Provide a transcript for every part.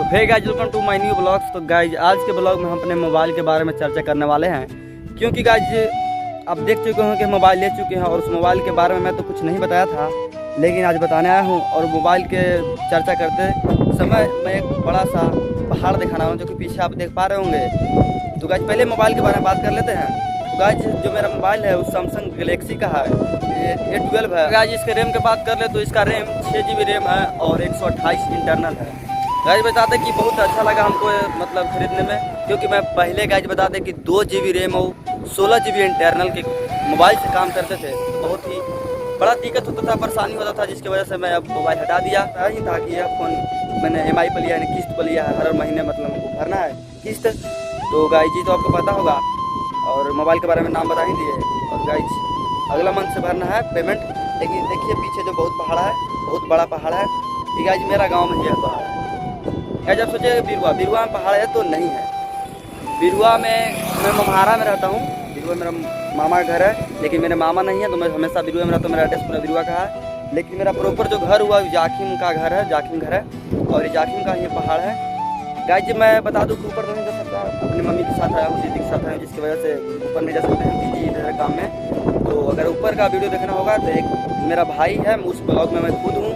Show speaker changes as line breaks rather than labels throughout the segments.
तो हे guys, welcome to my new blogs. तो गाइज आज के ब्लॉग में हम अपने मोबाइल के बारे में चर्चा करने वाले हैं, क्योंकि गाइज आप देख चुके हैं कि मोबाइल ले चुके हैं और उस मोबाइल के बारे में मैं तो कुछ नहीं बताया था, लेकिन आज बताने आया हूँ। और मोबाइल के चर्चा करते समय मैं एक बड़ा सा पहाड़ दिखाना हूँ जो कि पीछे आप देख पा रहे होंगे। तो गाइज पहले मोबाइल के बारे में बात कर लेते हैं। तो गाइज जो मेरा मोबाइल है वो सैमसंग गैलेक्सी का है, A12 है। गाइज इसके रैम की बात कर ले तो इसका रैम 6 GB रैम है और 128 इंटरनल है। गाइज बता दें कि बहुत अच्छा लगा हमको मतलब खरीदने में, क्योंकि मैं पहले गाइज बता दें कि 2 GB रैम और 16 GB इंटरनल के मोबाइल से काम करते थे। तो बहुत ही बड़ा दिक्कत होता था, परेशानी होता था, जिसकी वजह से मैं अब मोबाइल हटा दिया ही था कि यह फ़ोन मैंने EMI पर लिया, यानी किस्त पर लिया है। हर महीने मतलब हमको भरना है किस्त। तो गाइज जी तो आपको पता होगा, और मोबाइल के बारे में नाम बता ही दिए। और गाइज अगला मंथ से भरना है पेमेंट। लेकिन देखिए पीछे जो बहुत पहाड़ है, बहुत बड़ा पहाड़ है। ये गाइज मेरा गाँव में ही है पहाड़। क्या जब सोचे बिरुआ में पहाड़ है, तो नहीं है। बिरुआ में मैं मम्हारा में रहता हूँ। बिरुआ मेरा मामा का घर है, लेकिन मेरे मामा नहीं है तो मैं हमेशा बिरुआ में रहता हूँ। मेरा एड्रेस पूरा बिरुआ का है, लेकिन मेरा प्रॉपर जो घर हुआ जाखिम का घर है, जाखिम घर है। और ये जाखिम का ये पहाड़ है। गाइज मैं बता दूँ कि ऊपर तो नहीं जा सकता, अपनी मम्मी के साथ आया हूँ, दीदी के साथ आया हूँ, जिसकी वजह से ऊपर नहीं जा सकते हैं, दीदी इधर काम में। तो अगर ऊपर का वीडियो देखना होगा तो एक मेरा भाई है, उस ब्लॉग में मैं खुद हूँ,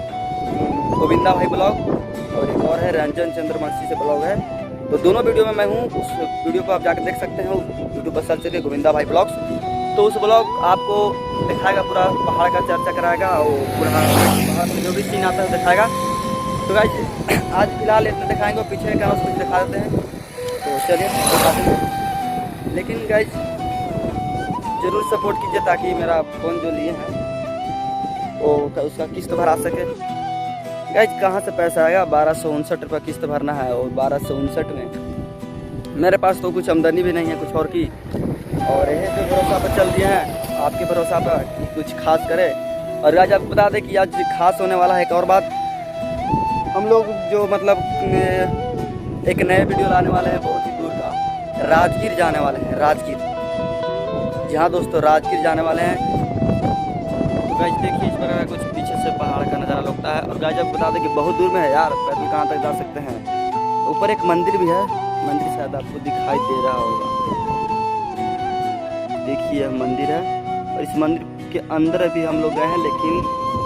गोविंदा भाई ब्लॉग, और एक और है रंजन चंद्रवंशी से ब्लॉग है। तो दोनों वीडियो में मैं हूँ। उस वीडियो को आप जाकर देख सकते हैं, यूट्यूब पर सर्च करके गोविंदा भाई ब्लॉग्स। तो उस ब्लॉग आपको दिखाएगा, पूरा पहाड़ का चर्चा कराएगा और पूरा पहाड़ में जो भी सीन आता है दिखाएगा। तो गाइज आज फिलहाल इतना दिखाएंगे, पीछे का कुछ दिखा देते हैं। तो चलिए दिखाते हैं, लेकिन गाइज ज़रूर सपोर्ट कीजिए ताकि मेरा फ़ोन जो लिए हैं वो उसका किस्त भरा सके। गाइज कहाँ से पैसा आएगा? 1259 रुपये किस्त भरना है, और 1259 में मेरे पास तो कुछ आमदनी भी नहीं है कुछ और की। और यही पे भरोसा पर चल दिए हैं, आपके भरोसा पर कि कुछ खास करे। और गाइज आपको बता दें कि आज खास होने वाला है। एक और बात, हम लोग जो मतलब एक नए वीडियो लाने वाले हैं, बहुत ही दूर का, राजगीर जाने वाले हैं। राजगीर, जी हाँ दोस्तों, राजगीर जाने वाले हैं। गाइज देखिए इस प्रकार कुछ पीछे से पहाड़ का नज़ारा लगता है। और गाइज आप बता दें कि बहुत दूर में है यार, पैदल कहाँ तक जा सकते हैं। ऊपर एक मंदिर भी है, मंदिर शायद आपको दिखाई दे रहा होगा। देखिए यह मंदिर है, और इस मंदिर के अंदर अभी हम लोग गए हैं, लेकिन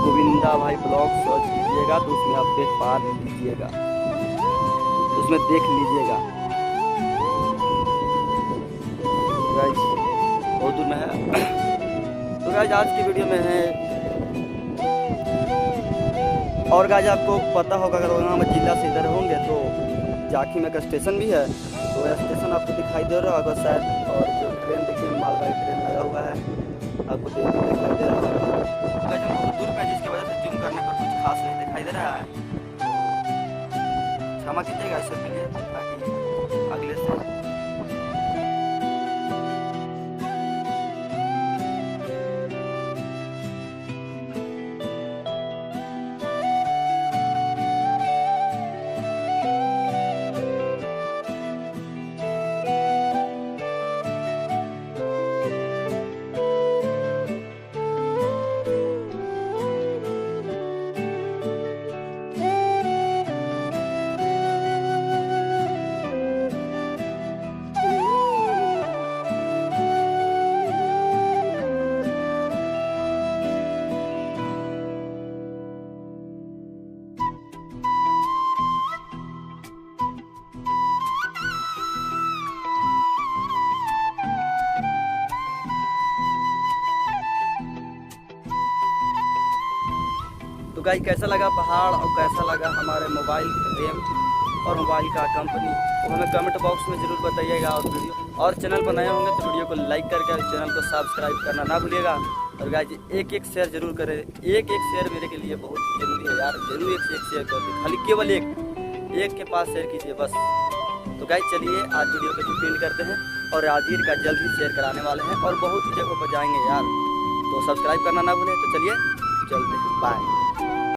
गोविंदा भाई ब्लॉग सर्च कीजिएगा तो उसमें आप देख पा लीजिएगा, उसमें देख लीजिएगा। गाइज बहुत दूर में है। तो गाइज आज की वीडियो में है। और गाइज आपको पता होगा, अगर वहाँ जिला से इधर होंगे तो जाखिम में एक स्टेशन भी है, तो यह स्टेशन आपको दिखाई दे रहा होगा शायद। और जो ट्रेन देखिए मालगाड़ी ट्रेन लगा हुआ है, आपको दिखाई दे रहा होगा। गाइज हम बहुत दूर पे, जिसकी वजह से जूम करने पर कुछ खास नहीं दिखाई दे रहा है, क्षमा कीजिएगा इस सब के लिए। ताकि अगले से तो गाइस कैसा लगा पहाड़ और कैसा लगा हमारे मोबाइल रैम और मोबाइल का कंपनी, वो हमें कमेंट बॉक्स में ज़रूर बताइएगा। और वीडियो और चैनल पर नए होंगे तो वीडियो को लाइक करके चैनल को सब्सक्राइब करना ना भूलिएगा। और गाइस एक शेयर जरूर करें, एक शेयर मेरे के लिए बहुत ज़रूरी है यार। जरूर एक शेयर कर दें, खाली केवल एक के पास शेयर कीजिए बस। तो गाइस चलिए आज वीडियो को एंड करते हैं, और राजगीर का जल्द ही शेयर कराने वाले हैं और बहुत ही जगहों पर जाएंगे यार। तो सब्सक्राइब करना ना भूलें। तो चलिए चलते हैं, बाय।